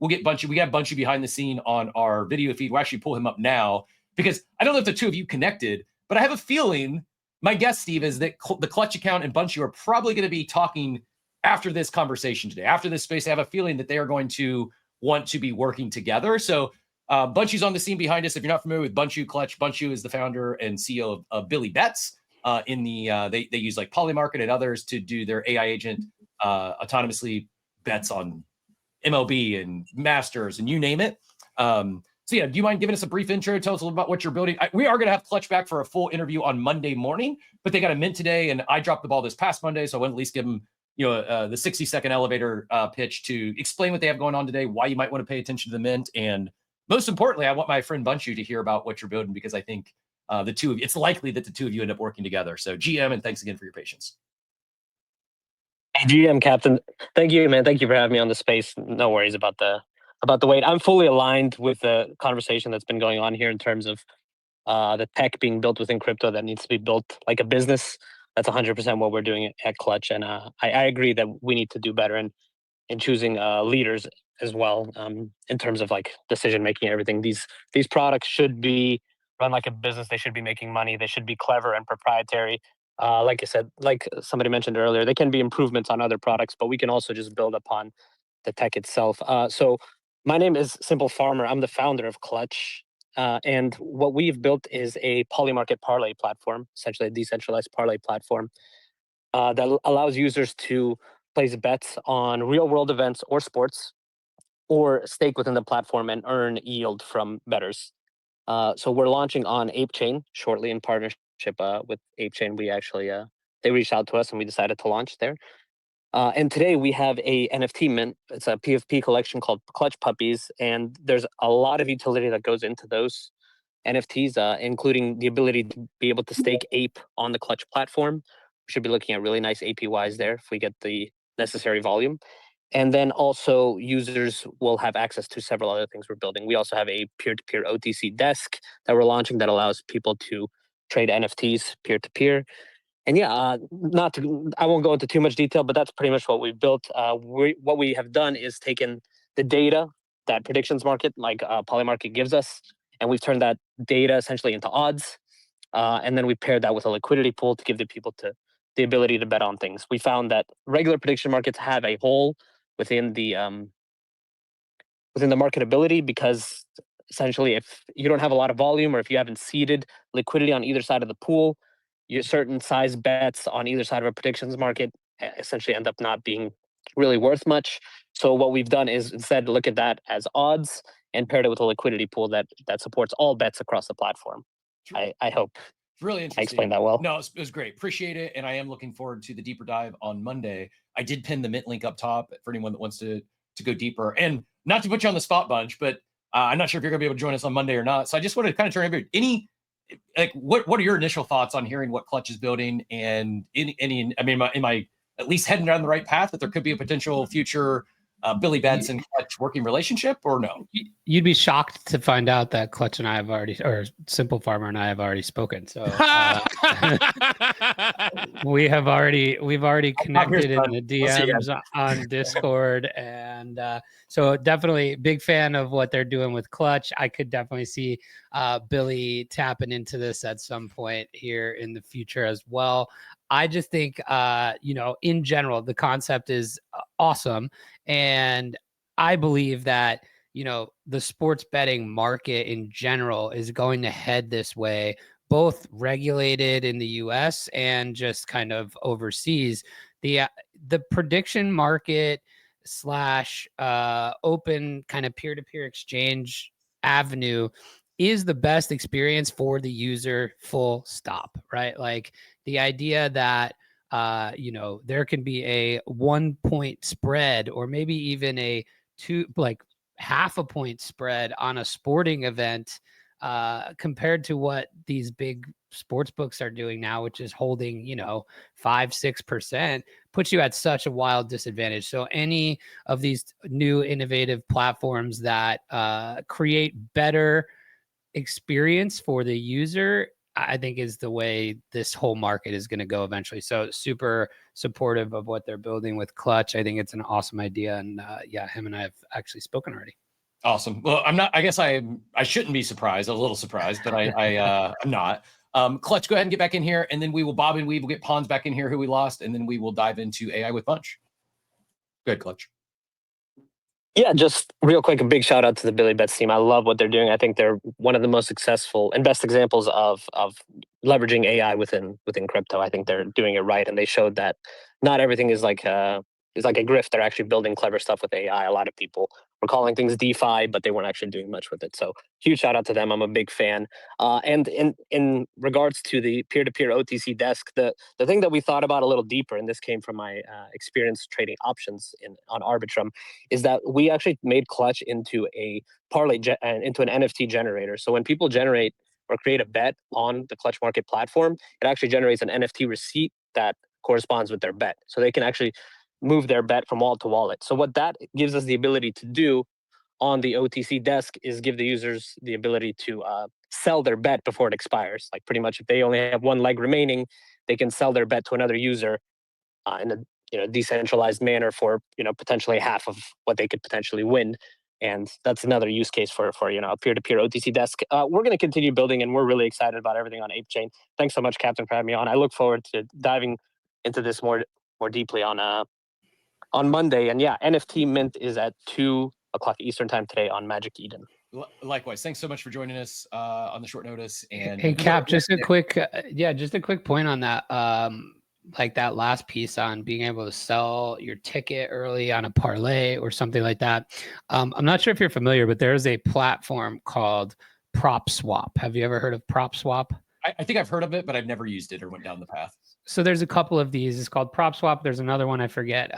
we'll get Bunchu. We got Bunchu behind the scene on our video feed. We'll actually pull him up now because I don't know if the two of you connected, but I have a feeling, my guess, Steve, is that the Clutch account and Bunchu are probably going to be talking after this conversation today, after this space. I have a feeling that they are going to want to be working together. So Bunchu's on the scene behind us. If you're not familiar with Bunchu Clutch, Bunchu is the founder and CEO of Billy Bets. They use like Polymarket and others to do their AI agent autonomously bets on MLB and Masters and you name it. So yeah, do you mind giving us a brief intro? Tell us a little about what you're building. We are going to have Clutch back for a full interview on Monday morning, but they got a mint today, and I dropped the ball this past Monday, so I want to at least give them, the 60-second elevator pitch to explain what they have going on today, why you might want to pay attention to the mint, and most importantly, I want my friend Bunchu to hear about what you're building because I think it's likely that the two of you end up working together. So GM, and thanks again for your patience. Hey, GM Captain, thank you, man. Thank you for having me on the space. No worries about the wait. I'm fully aligned with the conversation that's been going on here in terms of the tech being built within crypto that needs to be built like a business. That's 100% what we're doing at Clutch, and I agree that we need to do better in choosing leaders as well in terms of like decision making. Everything. These products should be run like a business. They should be making money. They should be clever and proprietary. Like I said, like somebody mentioned earlier, they can be improvements on other products, but we can also just build upon the tech itself. So my name is Simple Farmer. I'm the founder of Clutch. And what we've built is a Polymarket parlay platform, essentially a decentralized parlay platform that allows users to place bets on real world events or sports or stake within the platform and earn yield from bettors. So we're launching on ApeChain shortly in partnership with ApeChain. We actually, they reached out to us and we decided to launch there. And today we have a NFT mint. It's a PFP collection called Clutch Puppies, and there's a lot of utility that goes into those NFTs, including the ability to be able to stake Ape on the Clutch platform. We should be looking at really nice APYs there if we get the necessary volume. And then also users will have access to several other things we're building. We also have a peer-to-peer OTC desk that we're launching that allows people to trade NFTs peer-to-peer. And yeah, I won't go into too much detail, but that's pretty much what we've built. What we have done is taken the data that predictions market, like Polymarket gives us, and we've turned that data essentially into odds. And then we paired that with a liquidity pool to give the people the ability to bet on things. We found that regular prediction markets have a hole within the marketability because essentially if you don't have a lot of volume or if you haven't seeded liquidity on either side of the pool, your certain size bets on either side of a predictions market essentially end up not being really worth much. So what we've done is instead look at that as odds and paired it with a liquidity pool that supports all bets across the platform. I hope really interesting. I explained that well. No, it was great. Appreciate it. And I am looking forward to the deeper dive on Monday. I did pin the mint link up top for anyone that wants to go deeper. And not to put you on the spot, Bunch, but I'm not sure if you're going to be able to join us on Monday or not. So I just wanted to kind of turn over what are your initial thoughts on hearing what Clutch is building and am I at least heading down the right path that there could be a potential future Billy Bets and Clutch working relationship or no? You'd be shocked to find out that Clutch and I have already, or Simple Farmer and I have already spoken. So we've already connected in the DMs on Discord, and so definitely big fan of what they're doing with Clutch. I could definitely see Billy tapping into this at some point here in the future as well. I just think, in general, the concept is awesome. And I believe that, the sports betting market in general is going to head this way, both regulated in the US and just kind of overseas. The prediction market / open kind of peer-to-peer exchange avenue is the best experience for the user, full stop, right? Like the idea that, there can be a 1 point spread or maybe even a half a point spread on a sporting event compared to what these big sports books are doing now, which is holding, 5-6%, puts you at such a wild disadvantage. So any of these new innovative platforms that create better experience for the user I think is the way this whole market is going to go eventually. So super supportive of what they're building with Clutch. I think it's an awesome idea. And yeah, him and I have actually spoken already. Awesome. Well, I guess I shouldn't be surprised. I'm a little surprised, but I'm not. Clutch, go ahead and get back in here, and then we will bob and weave. We'll get Pawns back in here, who we lost, and then we will dive into AI with Bunch. Good, Clutch. Yeah, just real quick, a big shout out to the Billy Betts team. I love what they're doing. I think they're one of the most successful and best examples of leveraging AI within crypto. I think they're doing it right, and they showed that not everything is like a grift. They're actually building clever stuff with AI. A lot of people were calling things DeFi, but they weren't actually doing much with it. So huge shout out to them. I'm a big fan. And in regards to the peer-to-peer OTC desk, the thing that we thought about a little deeper, and this came from my experience trading options on Arbitrum, is that we actually made Clutch into a parlay into an NFT generator. So when people generate or create a bet on the Clutch Market platform, it actually generates an NFT receipt that corresponds with their bet. So they can actually move their bet from wallet to wallet. So what that gives us the ability to do on the OTC desk is give the users the ability to sell their bet before it expires. Like pretty much if they only have one leg remaining, they can sell their bet to another user in a decentralized manner for potentially half of what they could potentially win. And that's another use case for a peer-to-peer OTC desk. We're going to continue building, and we're really excited about everything on ApeChain. Thanks so much, Captain, for having me on. I look forward to diving into this more deeply on Monday. And yeah, NFT mint is at 2:00 Eastern time today on Magic Eden. Likewise, thanks so much for joining us on the short notice. And hey, Cap, just a quick point on that. Like that last piece on being able to sell your ticket early on a parlay or something like that. I'm not sure if you're familiar, but there's a platform called PropSwap. Have you ever heard of PropSwap? I think I've heard of it, but I've never used it or went down the path. So there's a couple of these. It's called PropSwap. There's another one, I forget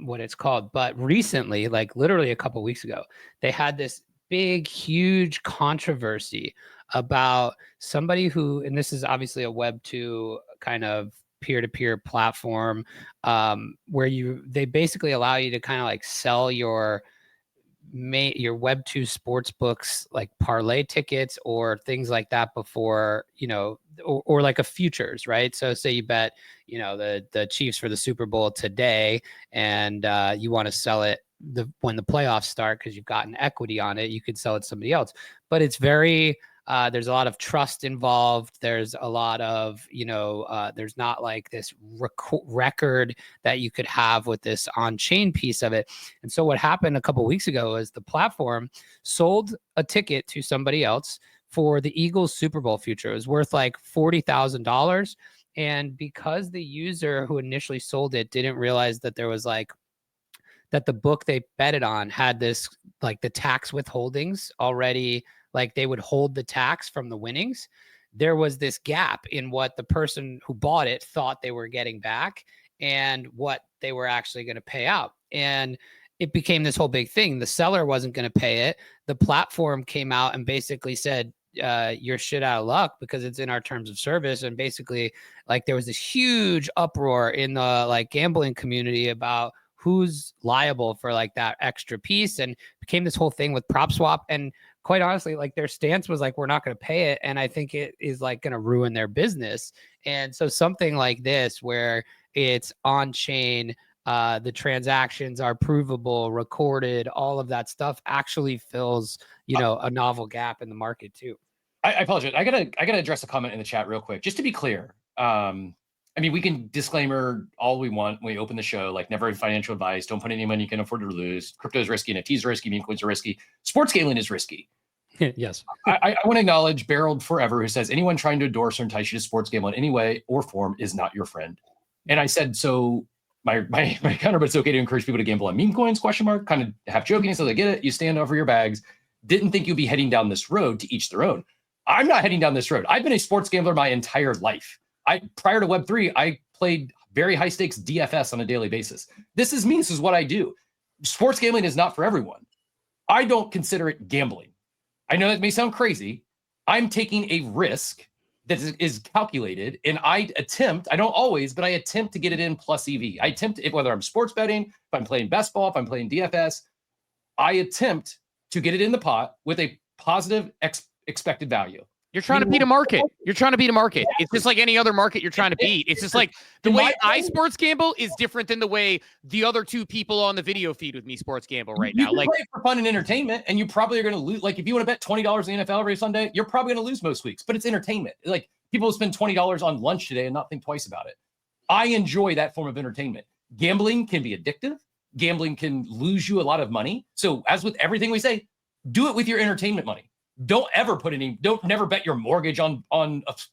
what it's called. But recently, like literally a couple of weeks ago, they had this big, huge controversy about somebody who, and this is obviously a Web 2 kind of peer-to-peer platform where they basically allow you to kind of like sell your Web 2 sportsbooks like parlay tickets or things like that before, or like a futures, right? So say you bet, the Chiefs for the Super Bowl today, and you want to sell it when the playoffs start because you've gotten equity on it, you could sell it to somebody else. But it's very there's a lot of trust involved. There's a lot of, there's not like this record that you could have with this on-chain piece of it. And so what happened a couple of weeks ago is the platform sold a ticket to somebody else for the Eagles Super Bowl future. It was worth like $40,000. And because the user who initially sold it didn't realize that there was that the book they bet it on had this, like the tax withholdings already, like they would hold the tax from the winnings. There was this gap in what the person who bought it thought they were getting back and what they were actually going to pay out. And it became this whole big thing. The seller wasn't going to pay it. The platform came out and basically said, you're shit out of luck because it's in our terms of service. And basically like there was this huge uproar in the like gambling community about who's liable for like that extra piece, and became this whole thing with PropSwap. And quite honestly, like their stance was like, we're not going to pay it. And I think it is like going to ruin their business. And so something like this, where it's on chain, the transactions are provable, recorded, all of that stuff actually fills, a novel gap in the market too. I apologize. I gotta address a comment in the chat real quick, just to be clear. I mean, we can disclaimer all we want when we open the show, like never financial advice. Don't put any money you can afford to lose. Crypto is risky. NFTs are risky. Meme coins are risky. Sports gambling is risky. Yes. I want to acknowledge Barreled Forever, who says anyone trying to endorse or entice you to sports gambling in any way or form is not your friend. And I said, so my counter, but it's okay to encourage people to gamble on meme coins, ? Kind of half joking. So they get it. You stand over your bags. Didn't think you'd be heading down this road, to each their own. I'm not heading down this road. I've been a sports gambler my entire life. Prior to Web3, I played very high stakes DFS on a daily basis. This is me. This is what I do. Sports gambling is not for everyone. I don't consider it gambling. I know that may sound crazy. I'm taking a risk that is calculated, and I don't always, but I attempt to get it in plus EV. I attempt, whether I'm sports betting, if I'm playing best ball, if I'm playing DFS, I attempt to get it in the pot with a positive expected value. You're trying to beat a market. You're trying to beat a market. It's just like any other market you're trying to beat. It's just like the way I sports gamble is different than the way the other two people on the video feed with me sports gamble right now. You play it for fun and entertainment, and you probably are going to lose. Like if you want to bet $20 in the NFL every Sunday, you're probably going to lose most weeks. But it's entertainment. Like people spend $20 on lunch today and not think twice about it. I enjoy that form of entertainment. Gambling can be addictive. Gambling can lose you a lot of money. So as with everything we say, do it with your entertainment money. Don't never bet your mortgage on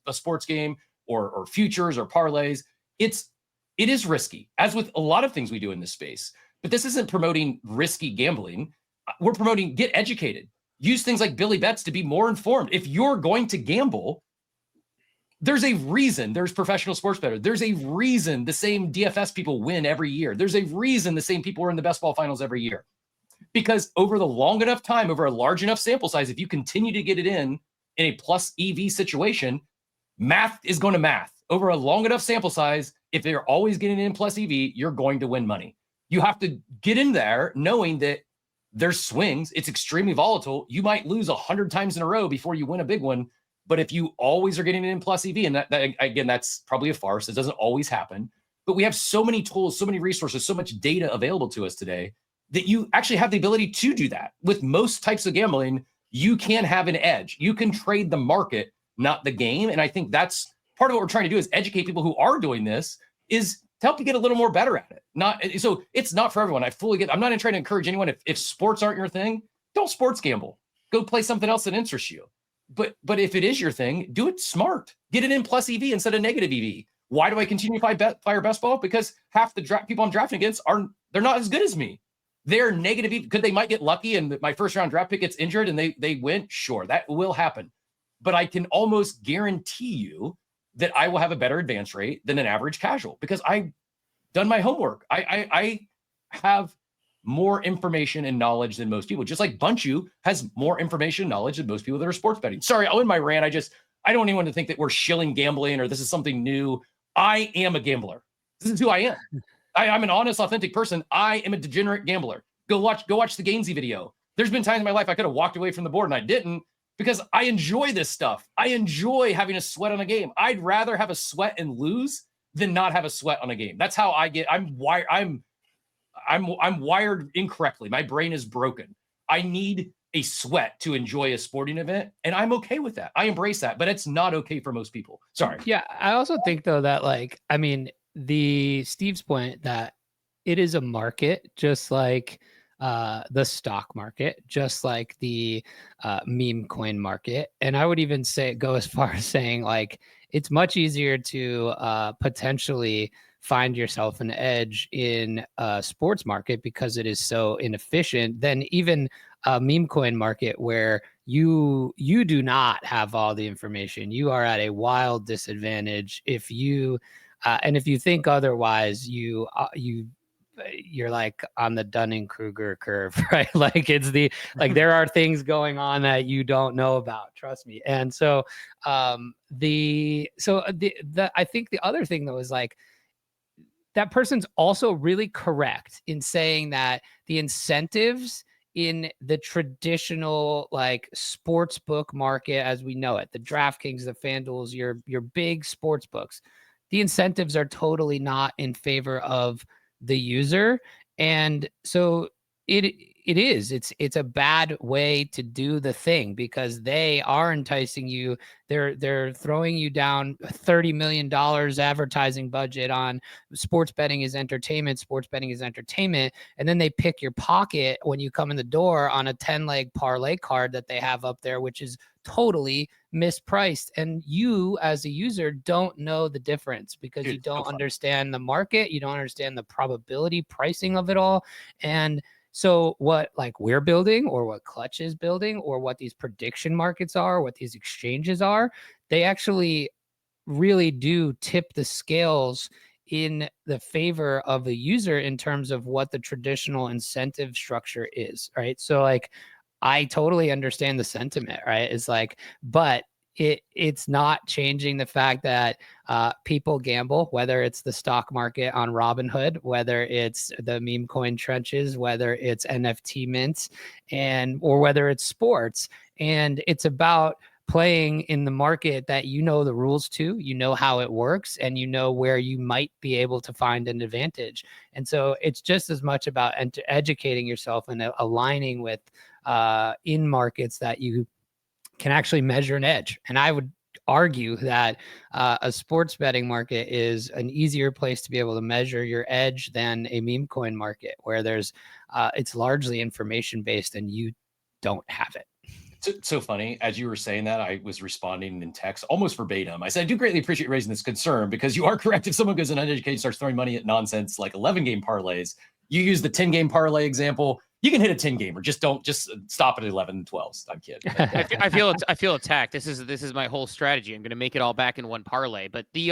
a sports game or futures or parlays. It is risky, as with a lot of things we do in this space. But this isn't promoting risky gambling. We're promoting get educated. Use things like Billy Bets to be more informed. If you're going to gamble, there's a reason there's professional sports bettors. There's a reason the same DFS people win every year. There's a reason the same people are in the best ball finals every year. Because over the long enough time, over a large enough sample size, if you continue to get it in a plus EV situation, math is going to math. Over a long enough sample size, if they're always getting in plus EV, you're going to win money. You have to get in there knowing that there's swings. It's extremely volatile. You might lose 100 times in a row before you win a big one. But if you always are getting it in plus EV, and that again, that's probably a farce. It doesn't always happen. But we have so many tools, so many resources, so much data available to us today that you actually have the ability to do that. With most types of gambling, you can have an edge. You can trade the market, not the game. And I think that's part of what we're trying to do is educate people who are doing this, is to help you get a little more better at it. So it's not for everyone. I'm not trying to encourage anyone. If sports aren't your thing, don't sports gamble. Go play something else that interests you. But if it is your thing, do it smart. Get it in plus EV instead of negative EV. Why do I continue to fire best ball? Because half the people I'm drafting against they're not as good as me. They're negative because they might get lucky and my first round draft pick gets injured and they win. Sure, that will happen. But I can almost guarantee you that I will have a better advance rate than an average casual because I've done my homework. I have more information and knowledge than most people. Just like Bunchu has more information and knowledge than most people that are sports betting. Sorry, I'll end my rant. I don't want anyone to think that we're shilling gambling or this is something new. I am a gambler. This is who I am. I'm an honest, authentic person. I am a degenerate gambler. Go watch the Gainsey video. There's been times in my life I could have walked away from the board and I didn't because I enjoy this stuff. I enjoy having a sweat on a game. I'd rather have a sweat and lose than not have a sweat on a game. That's how I get. I'm wired incorrectly. My brain is broken. I need a sweat to enjoy a sporting event, and I'm okay with that. I embrace that, but it's not okay for most people. Sorry. Yeah, I also think though that Steve's point that it is a market just like the stock market, just like the meme coin market. And I would even go as far as saying like it's much easier to potentially find yourself an edge in a sports market because it is so inefficient than even a meme coin market where you do not have all the information. You are at a wild disadvantage if you and if you think otherwise, you're like on the Dunning-Kruger curve, right? Like there are things going on that you don't know about. Trust me. And so I think the other thing though is like that person's also really correct in saying that the incentives in the traditional like sports book market as we know it, the DraftKings, the FanDuels, your big sports books, the incentives are totally not in favor of the user. And so it's a bad way to do the thing because they are enticing you. They're throwing you down $30 million advertising budget on sports betting is entertainment. Sports betting is entertainment. And then they pick your pocket when you come in the door on a 10-leg parlay card that they have up there, which is totally mispriced. And you as a user don't know the difference because you don't understand the market. You don't understand the probability pricing of it all. And so what like we're building or what Clutch is building or what these prediction markets are, what these exchanges are, they actually really do tip the scales in the favor of the user in terms of what the traditional incentive structure is, right? So like I totally understand the sentiment, right? It's like, but it's not changing the fact that people gamble, whether it's the stock market on Robinhood, whether it's the meme coin trenches, whether it's NFT mints, or whether it's sports. And it's about playing in the market that you know the rules to, you know how it works, and you know where you might be able to find an advantage. And so it's just as much about educating yourself and aligning with in markets that you can actually measure an edge. And I would argue that a sports betting market is an easier place to be able to measure your edge than a meme coin market, where there's it's largely information based and you don't have it. It's so funny. As you were saying that, I was responding in text almost verbatim. I said, I do greatly appreciate raising this concern, because you are correct. If someone goes in uneducated, starts throwing money at nonsense like 11-game parlays, you use the 10-game parlay example, you can hit a 10-gamer. Just stop at 11 and 12s. I'm kidding. I feel attacked. This is my whole strategy. I'm going to make it all back in one parlay. But the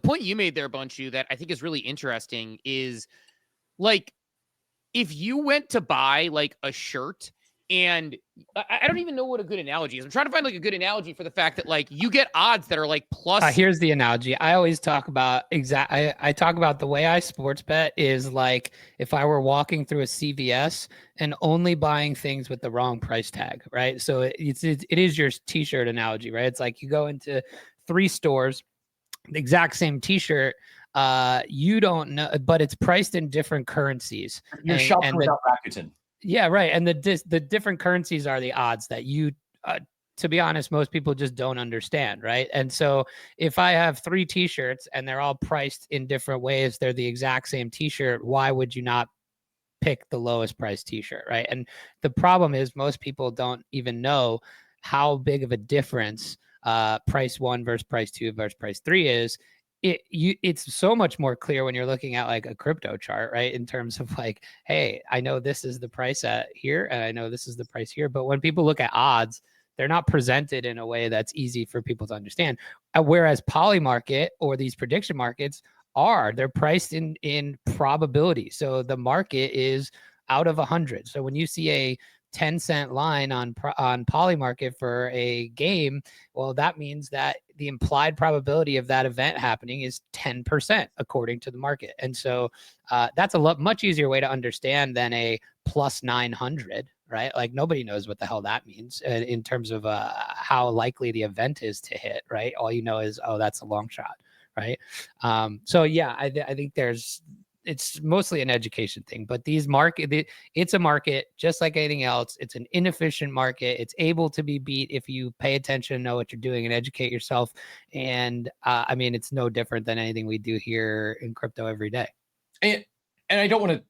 point you made there, Bunchu, that I think is really interesting is, like, if you went to buy like a shirt, and I don't even know what a good analogy is. I'm trying to find like a good analogy for the fact that, like, you get odds that are like plus. Here's the analogy. I always talk about I talk about the way I sports bet is like if I were walking through a CVS and only buying things with the wrong price tag, right? So it is your t-shirt analogy, right? It's like you go into 3 stores, the exact same t-shirt, you don't know, but it's priced in different currencies. You're shopping without Rakuten. Yeah, right. And the different currencies are the odds that you, to be honest, most people just don't understand, right? And so if I have 3 t-shirts and they're all priced in different ways, they're the exact same t-shirt, why would you not pick the lowest price t-shirt, right? And the problem is most people don't even know how big of a difference price 1 versus price 2 versus price 3 is. It's so much more clear when you're looking at like a crypto chart, right? In terms of like, hey, I know this is the price at here, and I know this is the price here. But when people look at odds, they're not presented in a way that's easy for people to understand. Whereas Polymarket or these prediction markets they're priced in probability. So the market is out of 100. So when you see a 10-cent line on Polymarket for a game, well, that means that the implied probability of that event happening is 10% according to the market. And so that's a much easier way to understand than a plus 900, right? Like nobody knows what the hell that means in terms of how likely the event is to hit, right? All you know is, oh, that's a long shot, right? So yeah, I think it's mostly an education thing, but it's a market just like anything else. It's an inefficient market. It's able to be beat if you pay attention, know what you're doing, and educate yourself. And I mean, it's no different than anything we do here in crypto every day. And I don't want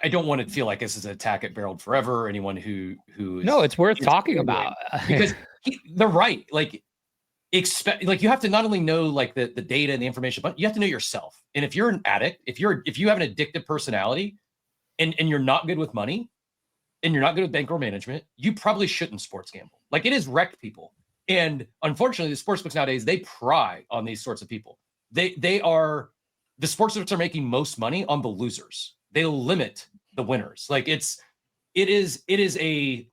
to feel like this is an attack at Barreled Forever or anyone who is, no, it's worth talking about because they're right. Like, you have to not only know like the data and the information, but you have to know yourself. And if you're an addict, if you have an addictive personality and you're not good with money and you're not good with bankroll management, you probably shouldn't sports gamble. Like, it has wrecked people. And unfortunately, the sportsbooks nowadays, they pry on these sorts of people. The sportsbooks are making most money on the losers. They limit the winners. Like it is a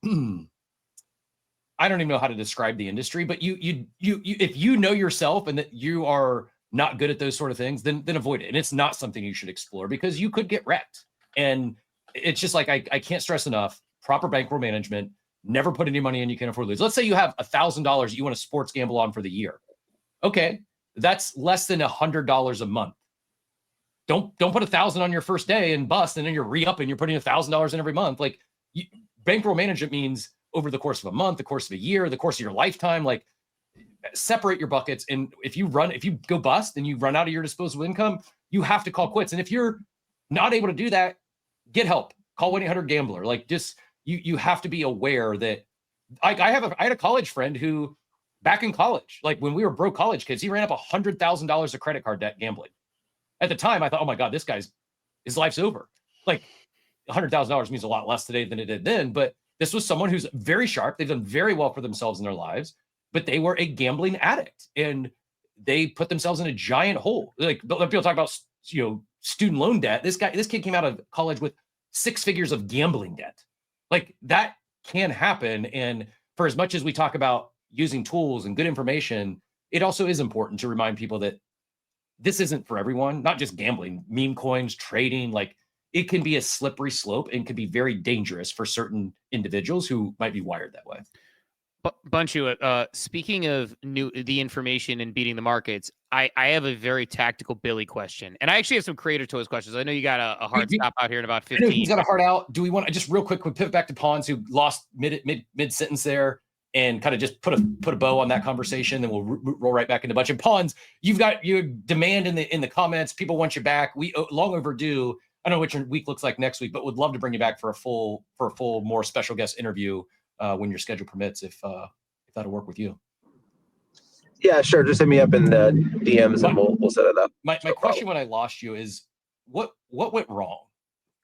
I don't even know how to describe the industry, but you if you know yourself and that you are not good at those sort of things, then avoid it. And it's not something you should explore because you could get wrecked. And it's just like, I can't stress enough, proper bankroll management, never put any money in you can't afford to lose. Let's say you have $1,000 you want to sports gamble on for the year. Okay, that's less than $100 a month. Don't put 1,000 on your first day and bust, and then you're re-upping, you're putting $1,000 in every month. Like, bankroll management means over the course of a month, the course of a year, the course of your lifetime, like, separate your buckets. And if you go bust and you run out of your disposable income, you have to call quits. And if you're not able to do that, get help. Call 1-800-GAMBLER. Like, just you have to be aware that I had a college friend who, back in college, like when we were broke college kids, he ran up $100,000 of credit card debt gambling. At the time, I thought, oh my God, his life's over. Like, $100,000 means a lot less today than it did then. But this was someone who's very sharp. They've done very well for themselves in their lives, but they were a gambling addict and they put themselves in a giant hole. Like, people talk about, student loan debt. This kid came out of college with 6 figures of gambling debt. Like, that can happen. And for as much as we talk about using tools and good information, it also is important to remind people that this isn't for everyone, not just gambling, meme coins, trading. Like, it can be a slippery slope and can be very dangerous for certain individuals who might be wired that way. Bunchu, speaking of the information and beating the markets, I have a very tactical Billy question, and I actually have some Creator Tools questions. I know you got a hard stop out here in about 15. I know he's got a hard out. Do we want to just real quick pivot back to Pawns, who lost mid sentence there, and kind of just put a bow on that conversation? Then we'll roll right back into Bunch. And Pawns, you've got your demand in the comments. People want you back. We long overdue. I don't know what your week looks like next week, but would love to bring you back for a full more special guest interview when your schedule permits, if that'll work with you. Yeah, sure. Just hit me up in the DMs and we'll set it up. My question when I lost you is what went wrong?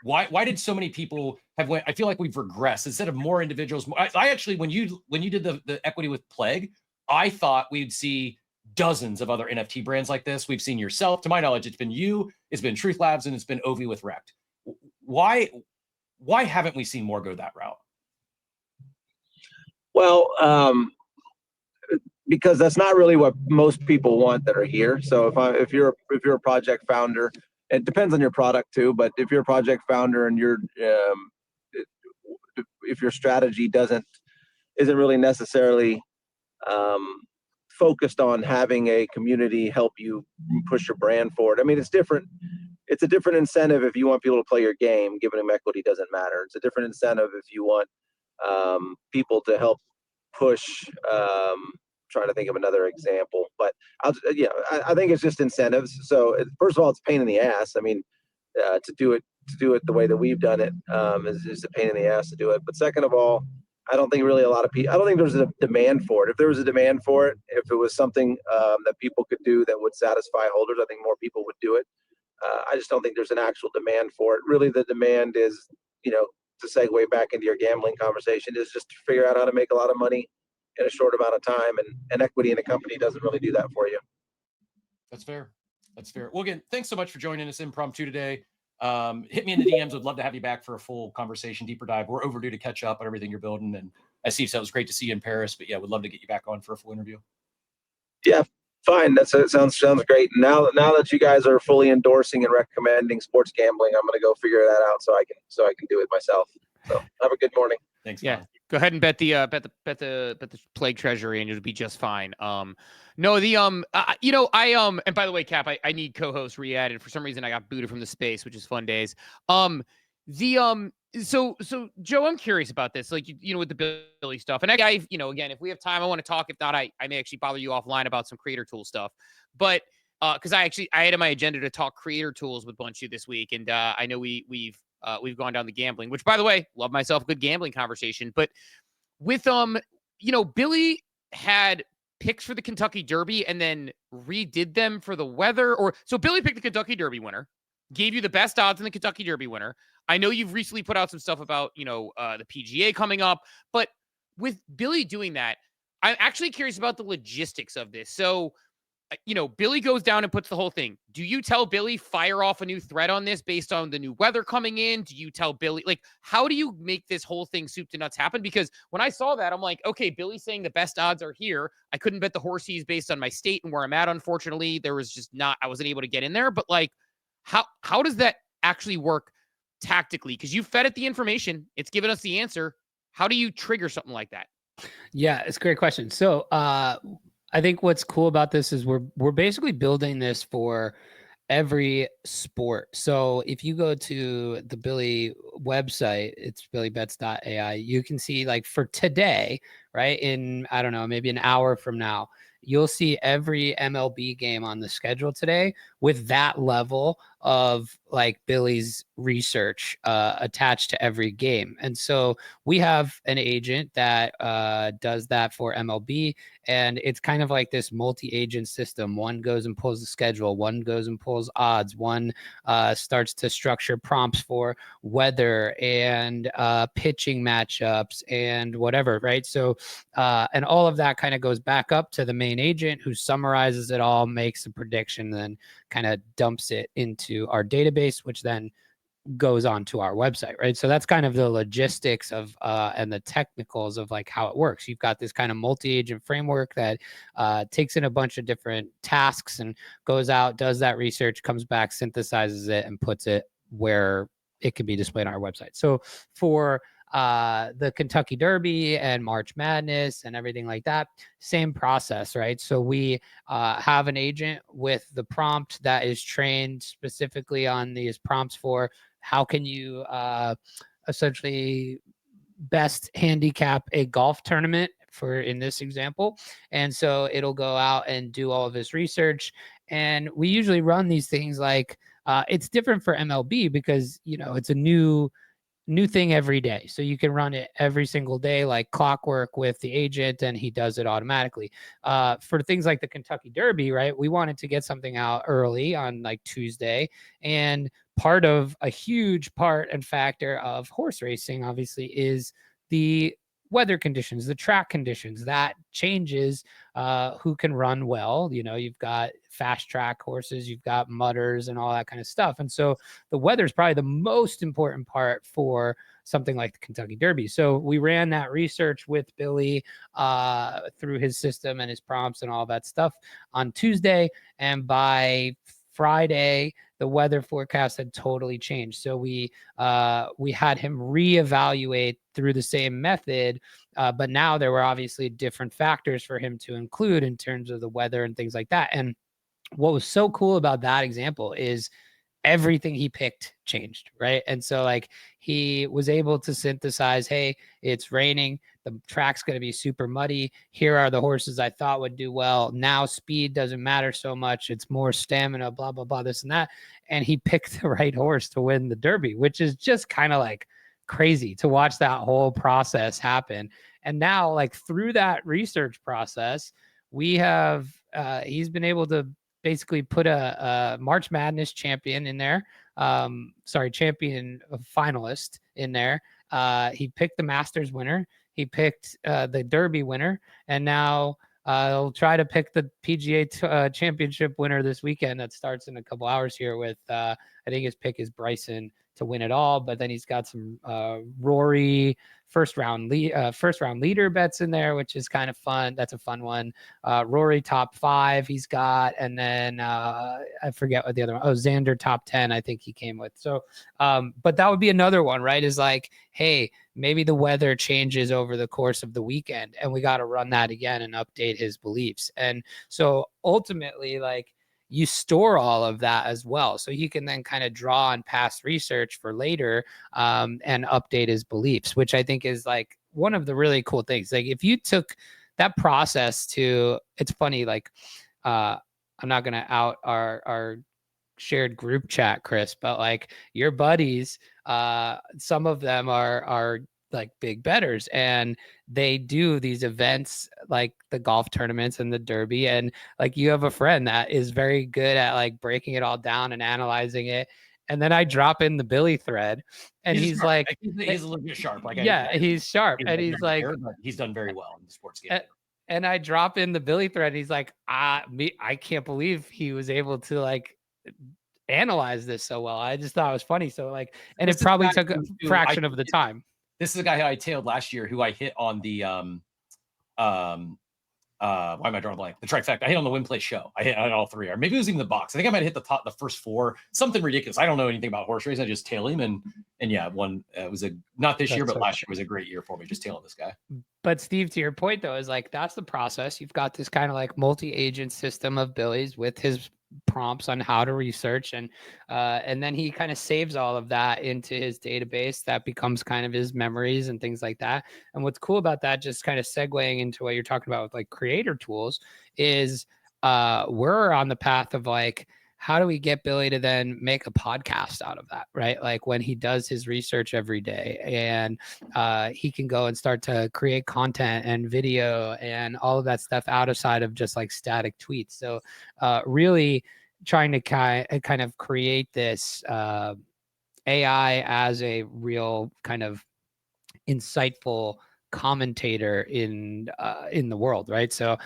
Why did so many people have went? I feel like we've regressed instead of more individuals. I actually, when you did the equity with Plague, I thought we'd see dozens of other NFT brands like this. We've seen yourself. To my knowledge, it's been you, it's been Truth Labs, and it's been Ovi with Rect. Why haven't we seen more go that route? Well, because that's not really what most people want that are here. So if you're a project founder, it depends on your product too. But if you're a project founder and if your strategy isn't really necessarily focused on having a community help you push your brand forward. I mean, it's different. It's a different incentive if you want people to play your game. Giving them equity doesn't matter. It's a different incentive if you want people to help push. Trying to think of another example, but I think it's just incentives. So first of all, it's a pain in the ass. I mean, to do it the way that we've done it is a pain in the ass to do it. But second of all, I don't think really a lot of people. I don't think there's a demand for it. If there was a demand for it, if it was something that people could do that would satisfy holders, I think more people would do it. I just don't think there's an actual demand for it. Really, the demand is, to segue back into your gambling conversation, is just to figure out how to make a lot of money in a short amount of time, and equity in a company doesn't really do that for you. That's fair. Well, again, thanks so much for joining us impromptu today. Hit me in the DMs. Would love to have you back for a full conversation, deeper dive. We're overdue to catch up on everything you're building. And as Steve said, it was great to see you in Paris, but yeah, would love to get you back on for a full interview. Yeah, fine. That sounds great. Now that you guys are fully endorsing and recommending sports gambling, I'm going to go figure that out so I can do it myself. So have a good morning. Thanks. Yeah. Man. Go ahead and bet the Plague Treasury, and it'll be just fine. And by the way, Cap, I need co-host re-added. For some reason, I got booted from the space, which is fun days. So Joe, I'm curious about this, like, with the Billy stuff. And again, if we have time, I want to talk. If not, I may actually bother you offline about some Creator Tool stuff. But because I had in my agenda to talk Creator Tools with Bunchu this week, and I know we've gone down the gambling, which, by the way, love myself a good gambling conversation. But with Billy had picks for the Kentucky Derby and then redid them for the weather. So Billy picked the Kentucky Derby winner, gave you the best odds in the Kentucky Derby winner. I know you've recently put out some stuff about the PGA coming up, but with Billy doing that, I'm actually curious about the logistics of this. So Billy goes down and puts the whole thing. Do you tell Billy, fire off a new thread on this based on the new weather coming in? Do you tell Billy, how do you make this whole thing soup to nuts happen? Because when I saw that, I'm like, okay, Billy's saying the best odds are here. I couldn't bet the horsies based on my state and where I'm at. Unfortunately, I wasn't able to get in there. But how does that actually work tactically? Because you fed it the information. It's given us the answer. How do you trigger something like that? Yeah, it's a great question. So, I think what's cool about this is we're basically building this for every sport. So if you go to the Billy website, it's billybets.ai, you can see, for today, right, in, I don't know, maybe an hour from now, you'll see every MLB game on the schedule today with that level of Billy's research attached to every game. And so we have an agent that does that for MLB, and it's kind of like this multi-agent system. One goes and pulls the schedule, one goes and pulls odds, one starts to structure prompts for weather and pitching matchups and whatever, right? So and all of that kind of goes back up to the main agent, who summarizes it all, makes a prediction, then kind of dumps it into our database, which then goes on to our website, right? So that's kind of the logistics of and the technicals of how it works. You've got this kind of multi-agent framework that takes in a bunch of different tasks and goes out, does that research, comes back, synthesizes it, and puts it where it can be displayed on our website. So for the Kentucky Derby and March Madness and everything like that, same process, right? So we have an agent with the prompt that is trained specifically on these prompts for how can you essentially best handicap a golf tournament for in this example. And so it'll go out and do all of his research. And we usually run these things like it's different for MLB because, you know, it's a new thing every day. So you can run it every single day, like clockwork with the agent, and he does it automatically. For things like the Kentucky Derby, right? We wanted to get something out early on like Tuesday. And part of a huge part and factor of horse racing, obviously, is the weather conditions, the track conditions. That changes who can run well. You know, you've got fast track horses, you've got mudders and all that kind of stuff. And so the weather is probably the most important part for something like the Kentucky Derby. So we ran that research with Billy through his system and his prompts and all that stuff on Tuesday. And by Friday, the weather forecast had totally changed. So we had him reevaluate through the same method, but now there were obviously different factors for him to include in terms of the weather and things like that. And what was so cool about that example is everything he picked changed, right? And so like he was able to synthesize, hey, it's raining, the track's going to be super muddy, here are the horses I thought would do well, now speed doesn't matter so much, it's more stamina, blah blah blah, this and that. And he picked the right horse to win the Derby, which is just kind of like crazy to watch that whole process happen. And now like through that research process, we have he's been able to basically put a March Madness champion in there. Champion finalist in there. He picked the Masters winner. He picked the Derby winner. And now he'll try to pick the PGA Championship winner this weekend that starts in a couple hours here with, I think his pick is Bryson to win it all. But then he's got some Rory first round leader bets in there, which is kind of fun. That's a fun one. Rory top 5 he's got, and then I forget what the other one. Oh, Xander top 10 I think he came with. So but that would be another one, right? Is like, hey, maybe the weather changes over the course of the weekend and we got to run that again and update his beliefs. And so ultimately, like, you store all of that as well. So he can then kind of draw on past research for later and update his beliefs, which I think is like one of the really cool things. Like if you took that process to, it's funny, like I'm not going to out our shared group chat, Chris, but like your buddies, some of them are like big bettors and they do these events like the golf tournaments and the Derby. And like you have a friend that is very good at like breaking it all down and analyzing it. And then I drop in the Billy thread and he's like, he's a little bit sharp. Like, he's sharp. And he's like, he's done very well in the sports game. And I drop in the Billy thread. And he's like, I can't believe he was able to like analyze this so well. I just thought it was funny. So like, and it probably took a fraction of the time. This is a guy who I tailed last year who I hit on the why am I drawing a blank? The trifecta. I hit on the win play show. I hit on all 3, or maybe it was even the box. I think I might have hit the first 4, something ridiculous. I don't know anything about horse racing. I just tail him and yeah, one it was not this year, but last year was a great year for me, just tailing this guy. But Steve, to your point though, is like that's the process. You've got this kind of like multi-agent system of Billy's with his prompts on how to research, and then he kind of saves all of that into his database. That becomes kind of his memories and things like that. And what's cool about that, just kind of segueing into what you're talking about with like creator tools, is we're on the path of like, how do we get Billy to then make a podcast out of that, right? Like when he does his research every day and he can go and start to create content and video and all of that stuff outside of just like static tweets. So really trying to kind of create this AI as a real kind of insightful commentator in the world, right? So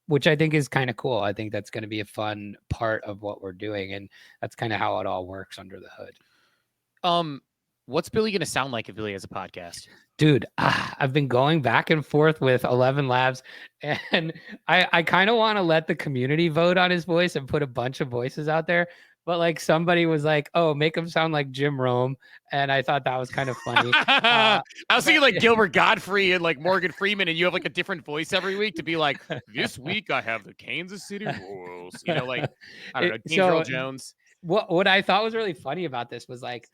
which I think is kind of cool. I think that's going to be a fun part of what we're doing, and that's kind of how it all works under the hood. What's Billy going to sound like if Billy has a podcast? Dude, I've been going back and forth with 11 Labs, and I kind of want to let the community vote on his voice and put a bunch of voices out there. but like somebody was like, "Oh, make him sound like Jim Rome," and I thought that was kind of funny. I was thinking like Gilbert Godfrey and like Morgan Freeman, and you have like a different voice every week to be like, this week I have the Kansas City Royals. You know, like I don't know, James Earl Jones. What I thought was really funny about this was like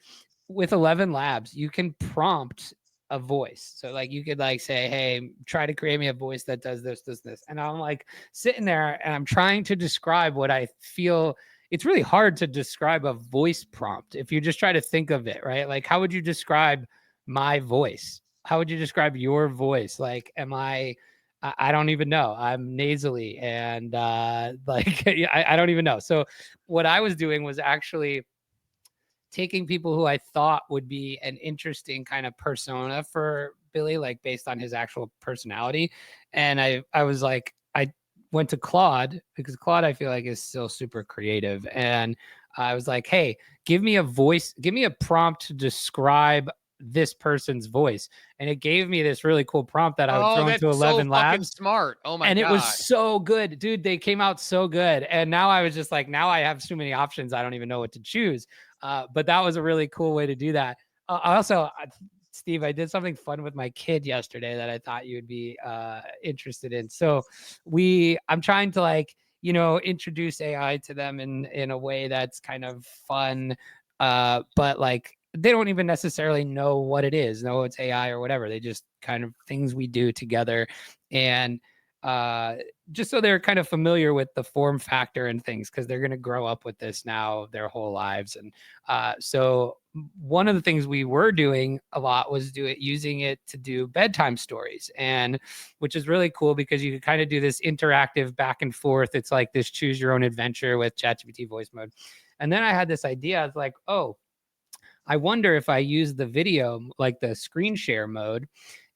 with 11 Labs, you can prompt a voice. So like you could like say, hey, try to create me a voice that does this. And I'm like sitting there and I'm trying to describe what I feel. It's really hard to describe a voice prompt if you just try to think of it, right? Like, how would you describe my voice? How would you describe your voice? Like, I don't even know. I'm nasally and like I don't even know. So what I was doing was actually taking people who I thought would be an interesting kind of persona for Billy, like based on his actual personality. And I was like, I went to Claude because Claude, I feel like, is still super creative. And I was like, hey, give me a voice, give me a prompt to describe this person's voice. And it gave me this really cool prompt that I would throw into 11 Labs. Smart. Oh my God. And it was so good, dude. They came out so good. And now I was just like, now I have too many options. I don't even know what to choose. But that was a really cool way to do that. Also, Steve, I did something fun with my kid yesterday that I thought you would be interested in. So I'm trying to like, introduce AI to them in a way that's kind of fun. But like, they don't even necessarily know what it is, know it's AI or whatever. They just kind of things we do together. And just so they're kind of familiar with the form factor and things, because they're going to grow up with this now their whole lives. And so one of the things we were doing a lot was using it to do bedtime stories, and which is really cool because you can kind of do this interactive back and forth. It's like this choose your own adventure with ChatGPT voice mode. And then I had this idea. I was like, oh, I wonder if I use the video, like the screen share mode,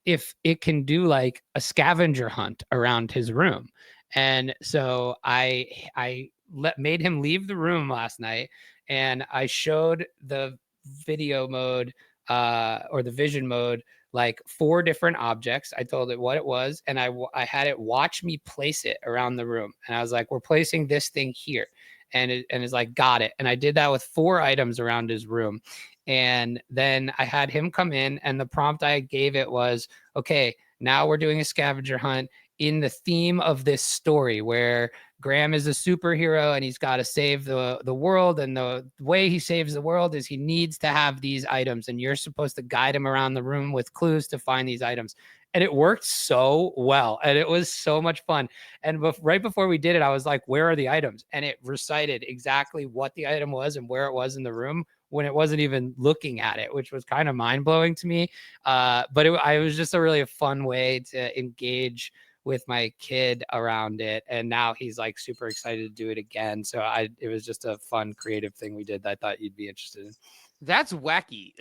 if it can do like a scavenger hunt around his room. And so I made him leave the room last night, and I showed the video mode or the vision mode like 4 different objects. I told it what it was, and I had it watch me place it around the room. And I was like, we're placing this thing here. And it's like, got it. And I did that with 4 items around his room. And then I had him come in, and the prompt I gave it was, okay, now we're doing a scavenger hunt in the theme of this story where Graham is a superhero and he's got to save the world. And the way he saves the world is he needs to have these items, and you're supposed to guide him around the room with clues to find these items. And it worked so well, and it was so much fun. And right before we did it, I was like, where are the items? And it recited exactly what the item was and where it was in the room when it wasn't even looking at it, which was kind of mind-blowing to me. But it was just a really fun way to engage with my kid around it. And now he's like super excited to do it again. So it was just a fun, creative thing we did that I thought you'd be interested in. That's wacky.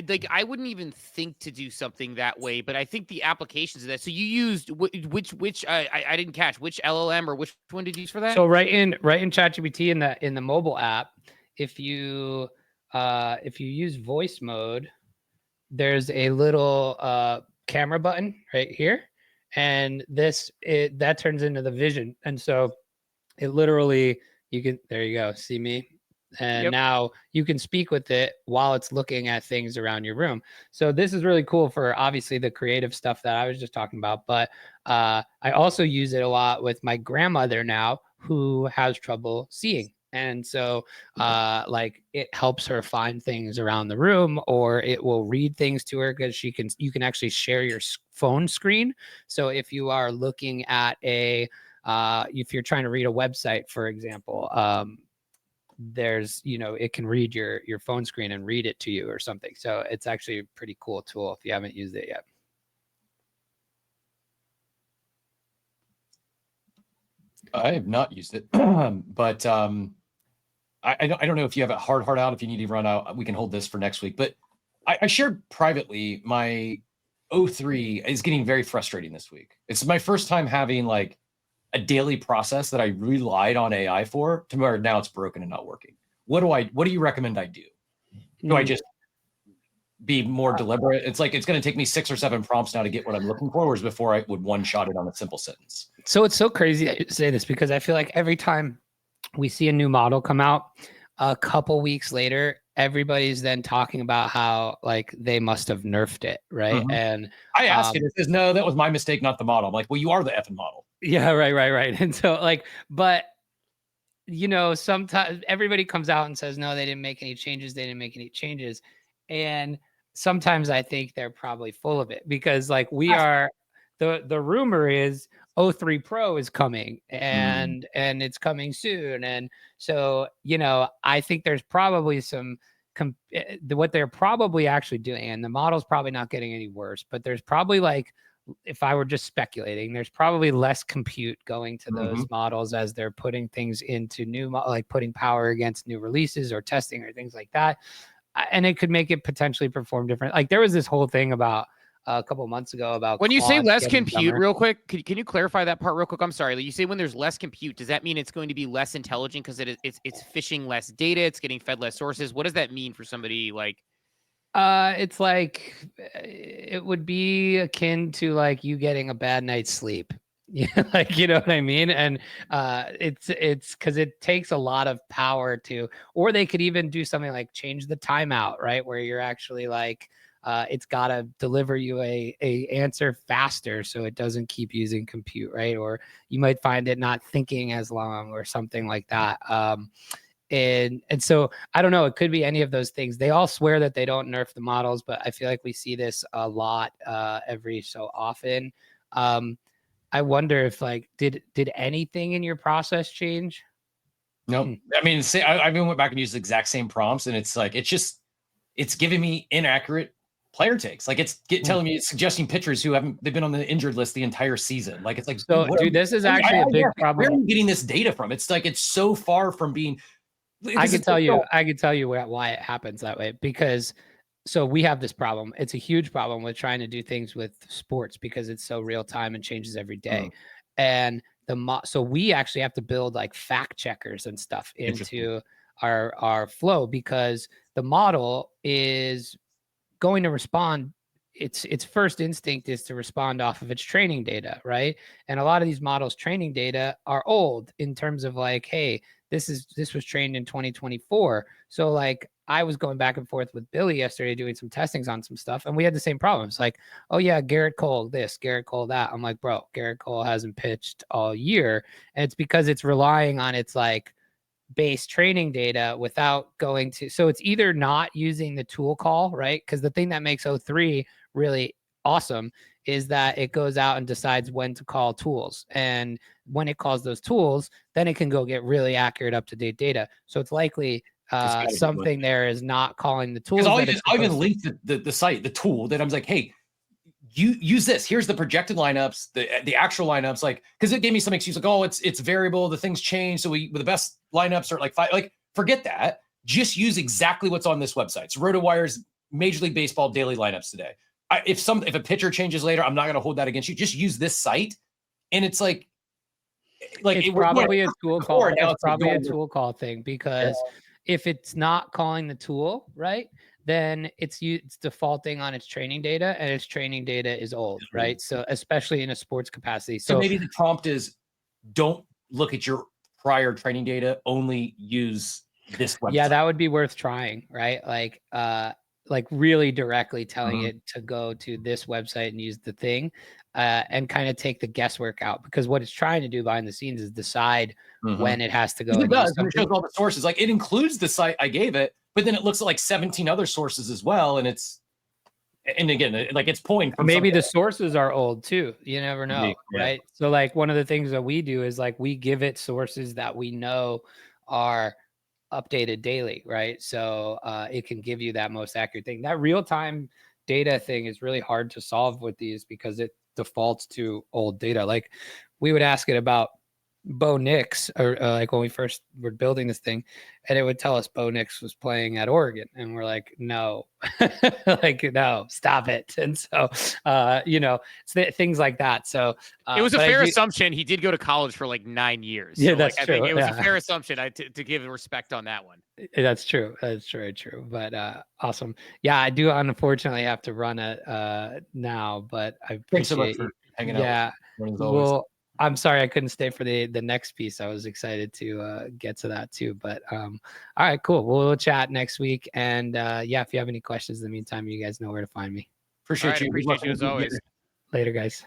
Like I wouldn't even think to do something that way, but I think the applications of that. So you used which I didn't catch which LLM or which one did you use for that? So right in ChatGPT in the mobile app, if you use voice mode, there's a little camera button right here, and that turns into the vision. And so it literally, there you go, see me. And now you can speak with it while it's looking at things around your room. So this is really cool for obviously the creative stuff that I was just talking about. But I also use it a lot with my grandmother now, who has trouble seeing. And so like it helps her find things around the room, or it will read things to her because you can actually share your phone screen. So if you are looking at if you're trying to read a website, for example, there's, it can read your phone screen and read it to you or something. So it's actually a pretty cool tool if you haven't used it yet. I have not used it, but I don't know if you have a hard out. If you need to run out, we can hold this for next week. But I shared privately my O3 is getting very frustrating this week. It's my first time having like a daily process that I relied on AI for, to where now it's broken and not working. What do you recommend I do? Do I just be more deliberate? It's like, it's going to take me 6 or 7 prompts now to get what I'm looking for, whereas before I would one-shot it on a simple sentence. So it's so crazy that you say this, because I feel like every time we see a new model come out, a couple weeks later, everybody's then talking about how like they must have nerfed it, right? Mhm. And I asked it. It says, no, that was my mistake, not the model. I'm like, well, you are the effing model. yeah, right. And so like, but you know, sometimes everybody comes out and says, no, they didn't make any changes. They didn't make any changes. And sometimes I think they're probably full of it because like we are, the rumor is O3 Pro is coming and it's coming soon. And so, you know, I think there's probably some, what they're probably actually doing, and the model's probably not getting any worse, but there's probably like, if I were just speculating, there's probably less compute going to those models as they're putting things into new, like putting power against new releases or testing or things like that. And it could make it potentially perform different. Like there was this whole thing about a couple of months ago about when you say Claude less getting compute, dumber. real quick, can you clarify that part real quick? I'm sorry. You say when there's less compute, does that mean it's going to be less intelligent because it's fishing less data, it's getting fed less sources? What does that mean for somebody like? It's like it would be akin to like you getting a bad night's sleep. Yeah, like you know what I mean? And it's because it takes a lot of power to, or they could even do something like change the timeout, right? Where you're actually like it's got to deliver you a answer faster so it doesn't keep using compute, right? Or you might find it not thinking as long or something like that. And so I don't know, it could be any of those things. They all swear that they don't nerf the models, but I feel like we see this a lot every so often. I wonder if like did anything in your process change? No, I mean, say I even went back and used the exact same prompts, and it's like it's giving me inaccurate player takes. Like it's telling me, it's suggesting pitchers who they've been on the injured list the entire season. Like it's like, So dude, this is actually a big problem. Where are you getting this data from? It's like it's so far from being. I can tell you why it happens that way, because so we have this problem. It's a huge problem with trying to do things with sports because it's so real time and changes every day. And so we actually have to build like fact checkers and stuff into our flow because the model is going to respond. Its first instinct is to respond off of its training data, right? And a lot of these models training data are old in terms of like, hey, this was trained in 2024. So like I was going back and forth with Billy yesterday doing some testings on some stuff, and we had the same problems. Like, oh yeah, Garrett Cole this, Garrett Cole that. I'm like, bro, Garrett Cole hasn't pitched all year, and it's because it's relying on its like base training data without going to, so it's either not using the tool call, right? Because the thing that makes O3 really awesome is that it goes out and decides when to call tools, and when it calls those tools, then it can go get really accurate, up-to-date data. So it's likely something there is not calling the tools. I'll even link the site, the tool that I'm like, hey, you use this. Here's the projected lineups, the actual lineups, like, because it gave me some excuse like, oh, it's variable, the things change, so the best lineups are like 5. Like, forget that. Just use exactly what's on this website. It's RotoWire's Major League Baseball daily lineups today. If a pitcher changes later, I'm not going to hold that against you. Just use this site, and it's like it's probably a tool call. It's probably a tool call thing, because if it's not calling the tool, right, then it's defaulting on its training data, and its training data is old, right? So especially in a sports capacity. So maybe the prompt is, don't look at your prior training data, only use this website. Yeah, that would be worth trying, right? Like really directly telling it to go to this website and use the thing, and kind of take the guesswork out, because what it's trying to do behind the scenes is decide when it has to go. It does. And it shows all the sources. Like, it includes the site I gave it, but then it looks at like 17 other sources as well. And again, like, it's pulling from maybe the sources are old too. You never know, right? So like one of the things that we do is like we give it sources that we know are updated daily, right? So it can give you that most accurate thing. That real-time data thing is really hard to solve with these because it defaults to old data. Like we would ask it about Bo Nix, or like when we first were building this thing, and it would tell us Bo Nix was playing at Oregon, and we're like, no, like, no, stop it. And so you know, things like that. So it was a fair assumption. He did go to college for like 9 years. Yeah, so that's like, true. I think it was a fair assumption to give respect on that one. That's true. That's very true. But awesome. Yeah, I do unfortunately have to run it now, but I appreciate Thanks so much for hanging out. Yeah. I'm sorry I couldn't stay for the next piece. I was excited to get to that too. But all right, cool. We'll chat next week. And yeah, if you have any questions in the meantime, you guys know where to find me. Appreciate you. Appreciate you as always. Later, guys.